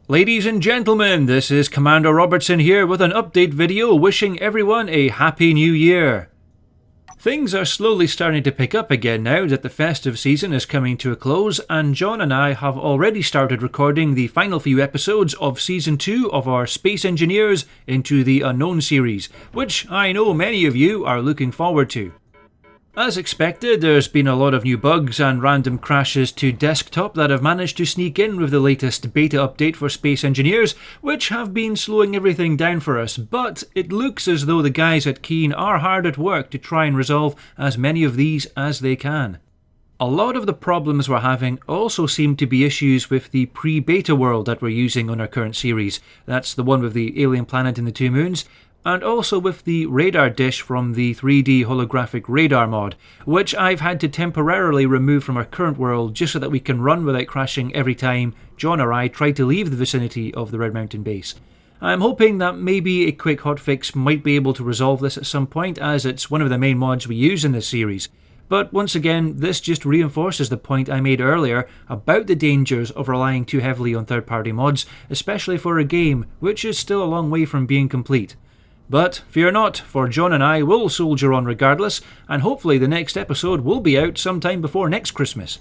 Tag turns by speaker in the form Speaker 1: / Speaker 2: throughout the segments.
Speaker 1: Ladies and gentlemen, this is Commander Robertson here with an update video wishing everyone a Happy New Year. Things are slowly starting to pick up again now that the festive season is coming to a close, and John and I have already started recording the final few episodes of Season 2 of our Space Engineers Into the Unknown series, which I know many of you are looking forward to. As expected, there's been a lot of new bugs and random crashes to desktop that have managed to sneak in with the latest beta update for Space Engineers, which have been slowing everything down for us, but it looks as though the guys at Keen are hard at work to try and resolve as many of these as they can. A lot of the problems we're having also seem to be issues with the pre-beta world that we're using on our current series. That's the one with the alien planet and the 2 moons. And also with the radar dish from the 3D holographic radar mod, which I've had to temporarily remove from our current world just so that we can run without crashing every time John or I try to leave the vicinity of the Red Mountain base. I'm hoping that maybe a quick hotfix might be able to resolve this at some point, as it's one of the main mods we use in this series. But once again, this just reinforces the point I made earlier about the dangers of relying too heavily on third-party mods, especially for a game which is still a long way from being complete. But fear not, for John and I will soldier on regardless, and hopefully the next episode will be out sometime before next Christmas.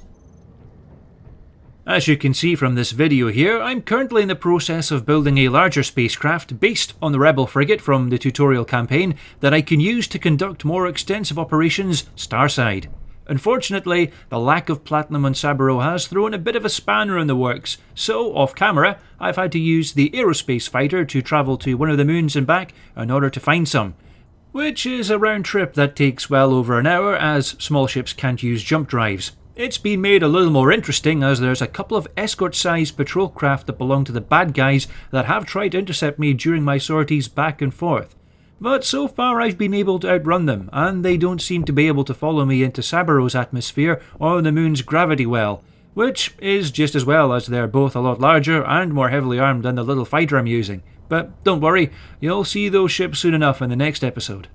Speaker 1: As you can see from this video here, I'm currently in the process of building a larger spacecraft based on the Rebel frigate from the tutorial campaign that I can use to conduct more extensive operations starside. Unfortunately, the lack of platinum on Saburo has thrown a bit of a spanner in the works, so off camera I've had to use the aerospace fighter to travel to one of the moons and back in order to find some, which is a round trip that takes well over an hour as small ships can't use jump drives. It's been made a little more interesting as there's a couple of escort-sized patrol craft that belong to the bad guys that have tried to intercept me during my sorties back and forth. But so far I've been able to outrun them, and they don't seem to be able to follow me into Saburo's atmosphere or the moon's gravity well, which is just as well as they're both a lot larger and more heavily armed than the little fighter I'm using. But don't worry, you'll see those ships soon enough in the next episode.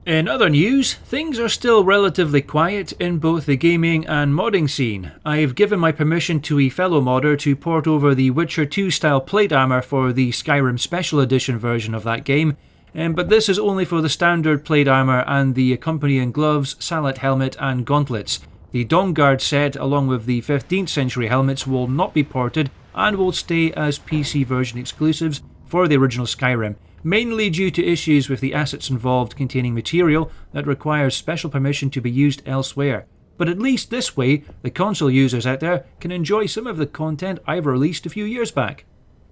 Speaker 1: In other news, things are still relatively quiet in both the gaming and modding scene. I've given my permission to a fellow modder to port over the Witcher 2 style plate armor for the Skyrim Special Edition version of that game, but this is only for the standard plate armour and the accompanying gloves, sallet helmet and gauntlets. The Dawnguard set along with the 15th century helmets will not be ported and will stay as PC version exclusives for the original Skyrim, mainly due to issues with the assets involved containing material that requires special permission to be used elsewhere. But at least this way, the console users out there can enjoy some of the content I've released a few years back.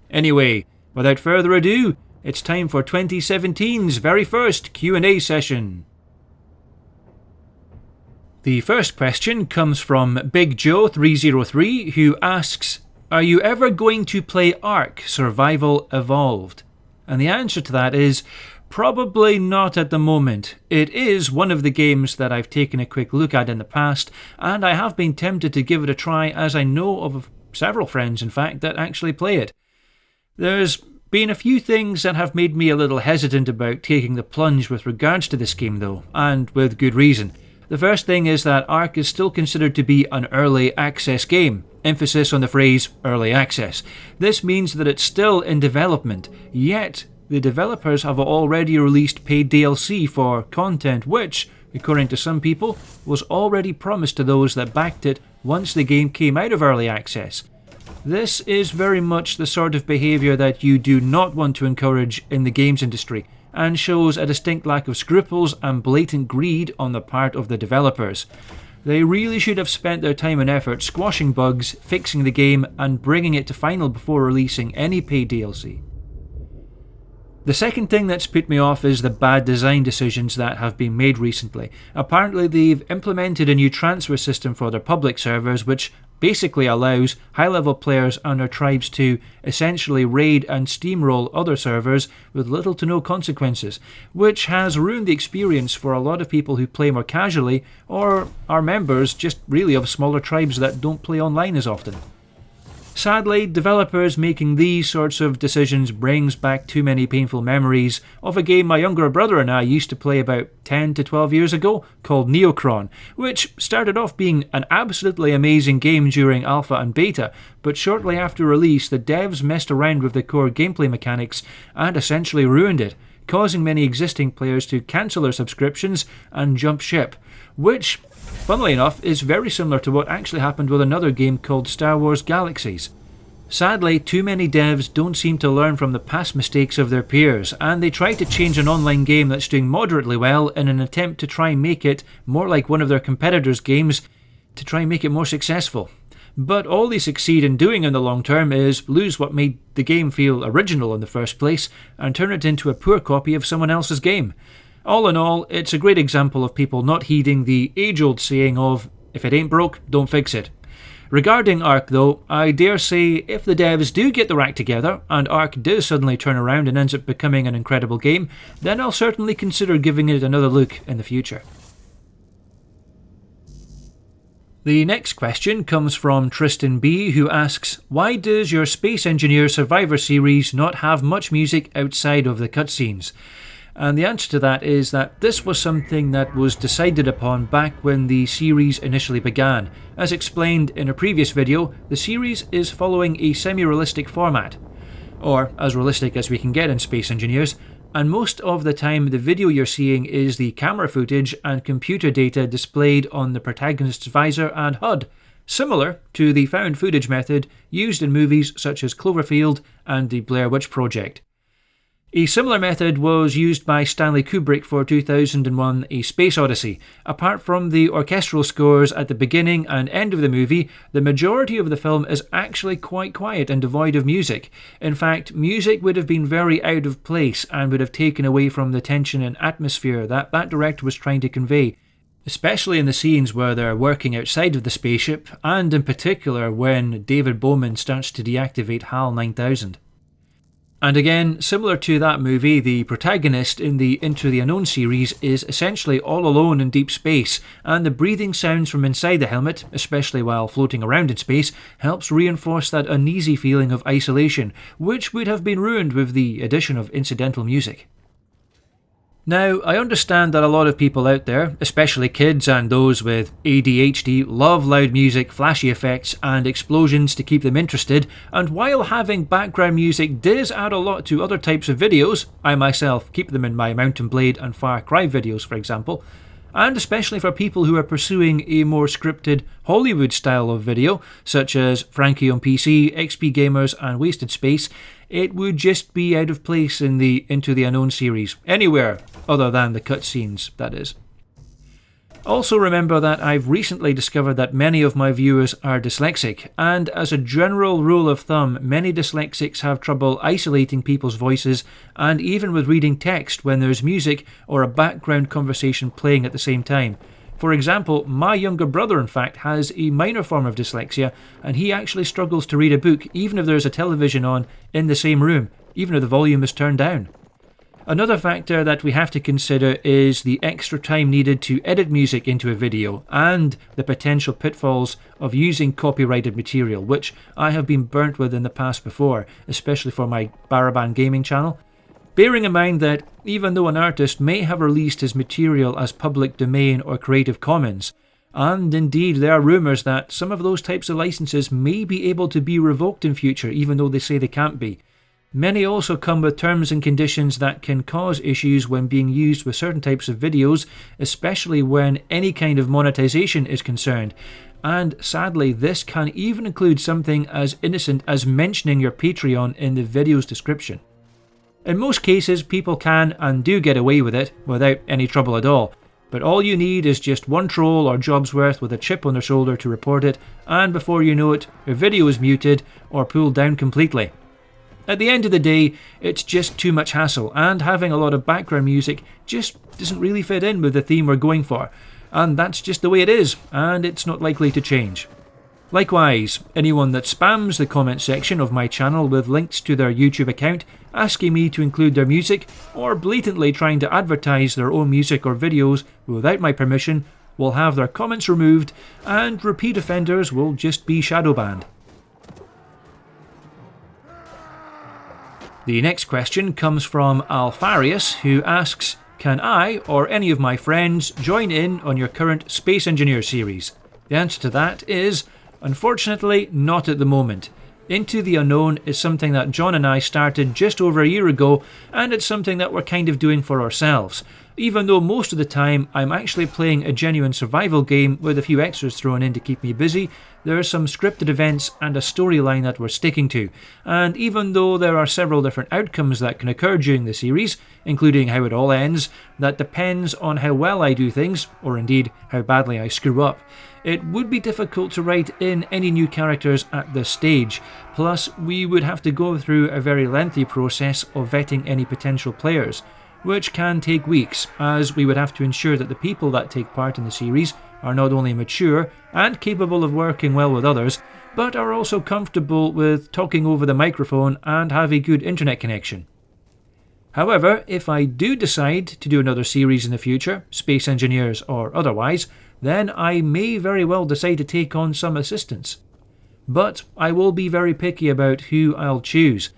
Speaker 1: Anyway, without further ado, it's time for 2017's very first Q&A session. The first question comes from Big Joe303, who asks, "Are you ever going to play Ark Survival Evolved?" And the answer to that is, probably not at the moment. It is one of the games that I've taken a quick look at in the past, and I have been tempted to give it a try as I know of several friends, in fact, that actually play it. There's been a few things that have made me a little hesitant about taking the plunge with regards to this game though, and with good reason. The first thing is that Ark is still considered to be an early access game. Emphasis on the phrase early access. This means that it's still in development, yet the developers have already released paid DLC for content which, according to some people, was already promised to those that backed it once the game came out of early access. This is very much the sort of behaviour that you do not want to encourage in the games industry, and shows a distinct lack of scruples and blatant greed on the part of the developers. They really should have spent their time and effort squashing bugs, fixing the game, and bringing it to final before releasing any paid DLC. The second thing that's put me off is the bad design decisions that have been made recently. Apparently they've implemented a new transfer system for their public servers which basically allows high-level players and their tribes to essentially raid and steamroll other servers with little to no consequences, which has ruined the experience for a lot of people who play more casually or are members just really of smaller tribes that don't play online as often. Sadly, developers making these sorts of decisions brings back too many painful memories of a game my younger brother and I used to play about 10 to 12 years ago called Neocron, which started off being an absolutely amazing game during alpha and beta, but shortly after release the devs messed around with the core gameplay mechanics and essentially ruined it, causing many existing players to cancel their subscriptions and jump ship, which, funnily enough, is very similar to what actually happened with another game called Star Wars Galaxies. Sadly, too many devs don't seem to learn from the past mistakes of their peers, and they try to change an online game that's doing moderately well in an attempt to try and make it more like one of their competitors' games to try and make it more successful. But all they succeed in doing in the long term is lose what made the game feel original in the first place and turn it into a poor copy of someone else's game. All in all, it's a great example of people not heeding the age-old saying of, if it ain't broke, don't fix it. Regarding Ark though, I dare say if the devs do get their act together and Ark does suddenly turn around and ends up becoming an incredible game, then I'll certainly consider giving it another look in the future. The next question comes from Tristan B, who asks, why does your Space Engineer Survivor series not have much music outside of the cutscenes? And the answer to that is that this was something that was decided upon back when the series initially began. As explained in a previous video, the series is following a semi-realistic format, or as realistic as we can get in Space Engineers, and most of the time the video you're seeing is the camera footage and computer data displayed on the protagonist's visor and HUD, similar to the found footage method used in movies such as Cloverfield and the Blair Witch Project. A similar method was used by Stanley Kubrick for 2001 A Space Odyssey. Apart from the orchestral scores at the beginning and end of the movie, the majority of the film is actually quite quiet and devoid of music. In fact, music would have been very out of place and would have taken away from the tension and atmosphere that director was trying to convey, especially in the scenes where they're working outside of the spaceship, and in particular when David Bowman starts to deactivate HAL 9000. And again, similar to that movie, the protagonist in the Into the Unknown series is essentially all alone in deep space, and the breathing sounds from inside the helmet, especially while floating around in space, helps reinforce that uneasy feeling of isolation, which would have been ruined with the addition of incidental music. Now, I understand that a lot of people out there, especially kids and those with ADHD, love loud music, flashy effects and explosions to keep them interested, and while having background music does add a lot to other types of videos, I myself keep them in my Mountain Blade and Far Cry videos for example, and especially for people who are pursuing a more scripted Hollywood style of video, such as Frankie on PC, XP Gamers and Wasted Space, it would just be out of place in the Into the Unknown series, anywhere other than the cutscenes, that is. Also remember that I've recently discovered that many of my viewers are dyslexic, and as a general rule of thumb, many dyslexics have trouble isolating people's voices and even with reading text when there's music or a background conversation playing at the same time. For example, my younger brother in fact has a minor form of dyslexia, and he actually struggles to read a book even if there's a television on in the same room, even if the volume is turned down. Another factor that we have to consider is the extra time needed to edit music into a video and the potential pitfalls of using copyrighted material, which I have been burnt with in the past before, especially for my Baraban gaming channel. Bearing in mind that even though an artist may have released his material as public domain or Creative Commons, and indeed there are rumours that some of those types of licenses may be able to be revoked in future even though they say they can't be, many also come with terms and conditions that can cause issues when being used with certain types of videos, especially when any kind of monetization is concerned. And sadly, this can even include something as innocent as mentioning your Patreon in the video's description. In most cases, people can and do get away with it without any trouble at all, but all you need is just one troll or job's worth with a chip on their shoulder to report it, and before you know it, your video is muted or pulled down completely. At the end of the day, it's just too much hassle, and having a lot of background music just doesn't really fit in with the theme we're going for, and that's just the way it is, and it's not likely to change. Likewise, anyone that spams the comment section of my channel with links to their YouTube account asking me to include their music, or blatantly trying to advertise their own music or videos without my permission will have their comments removed, and repeat offenders will just be shadow banned. The next question comes from Alfarius, who asks, can I or any of my friends join in on your current Space Engineer series? The answer to that is, unfortunately, not at the moment. Into the Unknown is something that John and I started just over a year ago, and it's something that we're kind of doing for ourselves. Even though most of the time I'm actually playing a genuine survival game with a few extras thrown in to keep me busy, there are some scripted events and a storyline that we're sticking to. And even though there are several different outcomes that can occur during the series, including how it all ends, that depends on how well I do things, or indeed how badly I screw up. It would be difficult to write in any new characters at this stage, plus we would have to go through a very lengthy process of vetting any potential players, which can take weeks, as we would have to ensure that the people that take part in the series are not only mature and capable of working well with others, but are also comfortable with talking over the microphone and have a good internet connection. However, if I do decide to do another series in the future, Space Engineers or otherwise, then I may very well decide to take on some assistance. But I will be very picky about who I'll choose,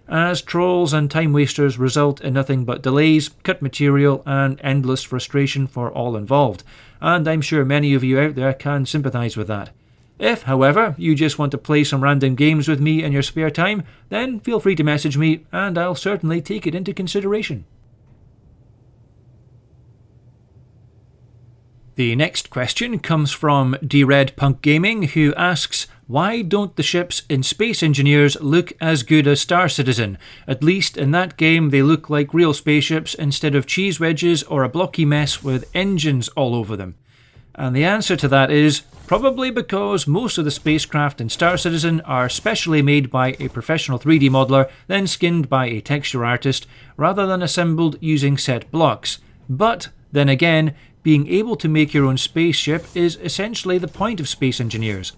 Speaker 1: as trolls and time wasters result in nothing but delays, cut material and endless frustration for all involved, and I'm sure many of you out there can sympathise with that. If, however, you just want to play some random games with me in your spare time, then feel free to message me and I'll certainly take it into consideration. The next question comes from D-Red Punk Gaming, who asks, why don't the ships in Space Engineers look as good as Star Citizen? At least in that game they look like real spaceships instead of cheese wedges or a blocky mess with engines all over them. And the answer to that is probably because most of the spacecraft in Star Citizen are specially made by a professional 3D modeler, then skinned by a texture artist, rather than assembled using set blocks. But then again, being able to make your own spaceship is essentially the point of Space Engineers.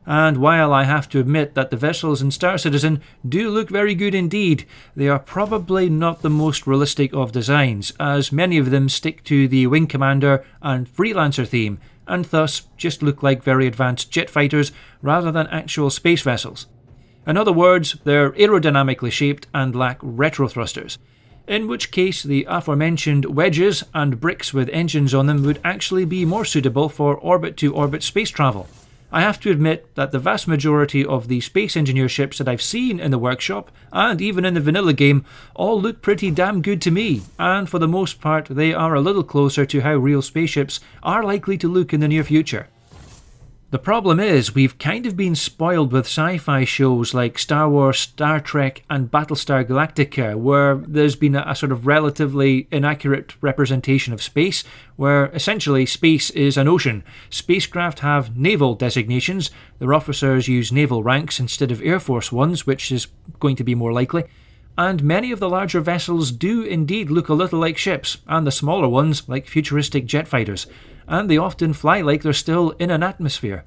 Speaker 1: And while I have to admit that the vessels in Star Citizen do look very good indeed, they are probably not the most realistic of designs, as many of them stick to the Wing Commander and Freelancer theme, and thus just look like very advanced jet fighters rather than actual space vessels. In other words, they're aerodynamically shaped and lack retro thrusters, in which case the aforementioned wedges and bricks with engines on them would actually be more suitable for orbit-to-orbit space travel. I have to admit that the vast majority of the Space Engineer ships that I've seen in the workshop, and even in the vanilla game, all look pretty damn good to me, and for the most part they are a little closer to how real spaceships are likely to look in the near future. The problem is, we've kind of been spoiled with sci-fi shows like Star Wars, Star Trek and Battlestar Galactica, where there's been a sort of relatively inaccurate representation of space, where essentially space is an ocean. Spacecraft have naval designations, their officers use naval ranks instead of Air Force ones, which is going to be more likely, and many of the larger vessels do indeed look a little like ships, and the smaller ones like futuristic jet fighters, and they often fly like they're still in an atmosphere.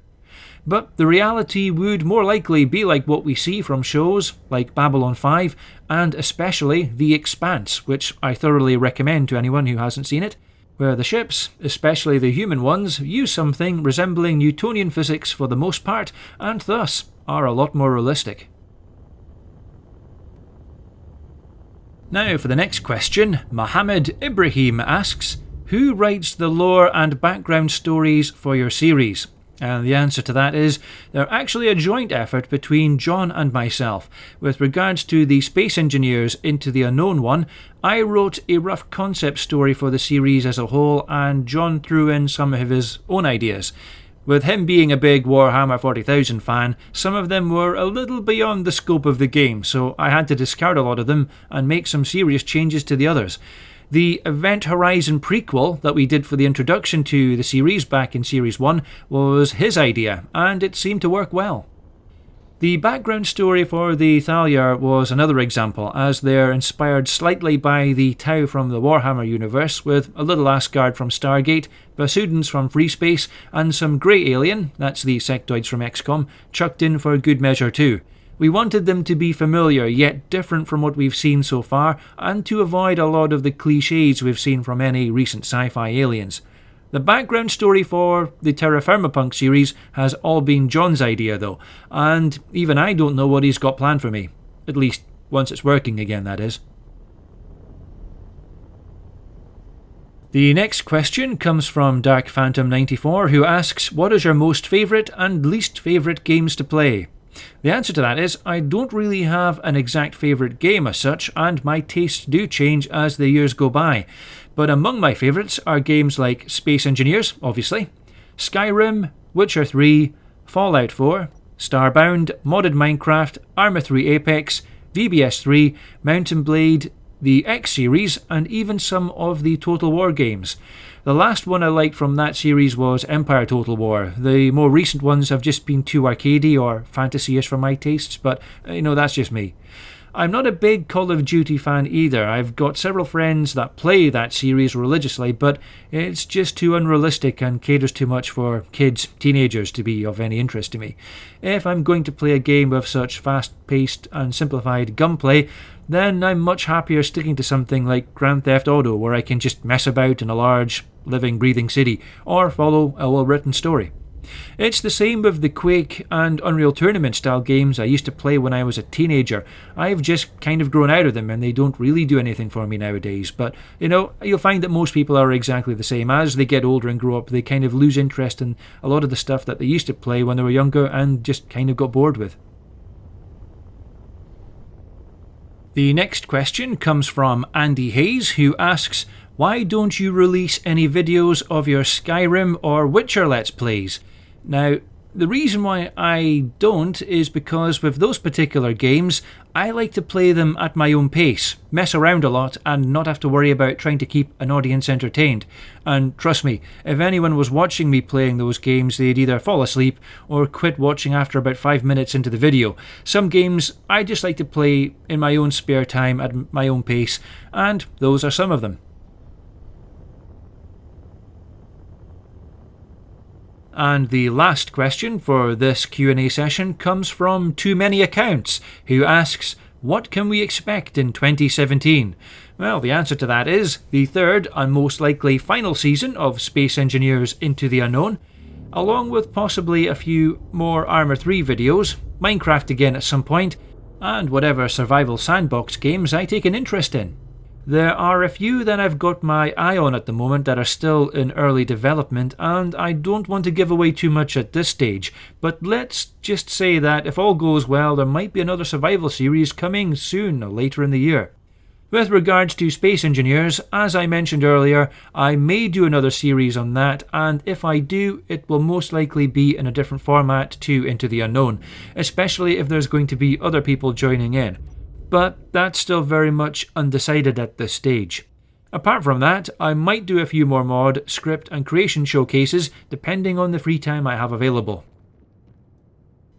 Speaker 1: But the reality would more likely be like what we see from shows like Babylon 5 and especially The Expanse, which I thoroughly recommend to anyone who hasn't seen it, where the ships, especially the human ones, use something resembling Newtonian physics for the most part and thus are a lot more realistic. Now for the next question, Mohammed Ibrahim asks, who writes the lore and background stories for your series? And the answer to that is, they're actually a joint effort between John and myself. With regards to the Space Engineers Into the Unknown one, I wrote a rough concept story for the series as a whole, and John threw in some of his own ideas. With him being a big Warhammer 40,000 fan, some of them were a little beyond the scope of the game, so I had to discard a lot of them and make some serious changes to the others. The Event Horizon prequel that we did for the introduction to the series back in Series 1 was his idea, and it seemed to work well. The background story for the Thalia was another example, as they're inspired slightly by the Tau from the Warhammer universe, with a little Asgard from Stargate, Basudans from Free Space, and some grey alien, that's the sectoids from XCOM, chucked in for good measure too. We wanted them to be familiar yet different from what we've seen so far, and to avoid a lot of the clichés we've seen from any recent sci-fi aliens. The background story for the Terra Firma Punk series has all been John's idea though, and even I don't know what he's got planned for me. At least Once it's working again, that is. The next question comes from Dark Phantom 94, who asks, what is your most favourite and least favourite games to play? The answer to that is, I don't really have an exact favourite game as such, and my tastes do change as the years go by. But among my favourites are games like Space Engineers, obviously, Skyrim, Witcher 3, Fallout 4, Starbound, Modded Minecraft, Arma 3 Apex, VBS 3, Mountain Blade, the X series, and even some of the Total War games. The last one I liked from that series was Empire Total War. The more recent ones have just been too arcadey or fantasy-ish for my tastes, but that's just me. I'm not a big Call of Duty fan either. I've got several friends that play that series religiously, but it's just too unrealistic and caters too much for kids, teenagers, to be of any interest to me. If I'm going to play a game of such fast-paced and simplified gunplay, then I'm much happier sticking to something like Grand Theft Auto, where I can just mess about in a large, living, breathing city, or follow a well-written story. It's the same with the Quake and Unreal Tournament style games I used to play when I was a teenager. I've just kind of grown out of them and they don't really do anything for me nowadays. But, you'll find that most people are exactly the same. As they get older and grow up, they kind of lose interest in a lot of the stuff that they used to play when they were younger and just kind of got bored with. The next question comes from Andy Hayes, who asks, why don't you release any videos of your Skyrim or Witcher Let's Plays? Now, the reason why I don't is because with those particular games, I like to play them at my own pace, mess around a lot, and not have to worry about trying to keep an audience entertained. And trust me, if anyone was watching me playing those games, they'd either fall asleep or quit watching after about 5 minutes into the video. Some games I just like to play in my own spare time at my own pace, and those are some of them. And the last question for this Q&A session comes from Too Many Accounts, who asks, what can we expect in 2017? Well, the answer to that is the third and most likely final season of Space Engineers Into the Unknown, along with possibly a few more Arma 3 videos, Minecraft again at some point, and whatever survival sandbox games I take an interest in. There are a few that I've got my eye on at the moment that are still in early development, and I don't want to give away too much at this stage, but let's just say that if all goes well, there might be another survival series coming soon or later in the year. With regards to Space Engineers, as I mentioned earlier, I may do another series on that, and if I do, it will most likely be in a different format to Into the Unknown, especially if there's going to be other people joining in. But that's still very much undecided at this stage. Apart from that, I might do a few more mod, script and creation showcases depending on the free time I have available.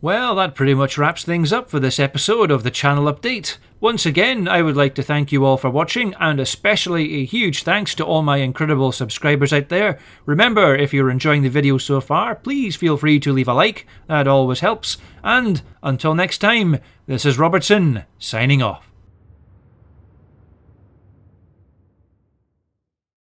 Speaker 1: Well, that pretty much wraps things up for this episode of the channel update. Once again, I would like to thank you all for watching, and especially a huge thanks to all my incredible subscribers out there. Remember, if you're enjoying the video so far, please feel free to leave a like, that always helps. And until next time, this is Robertson, signing off.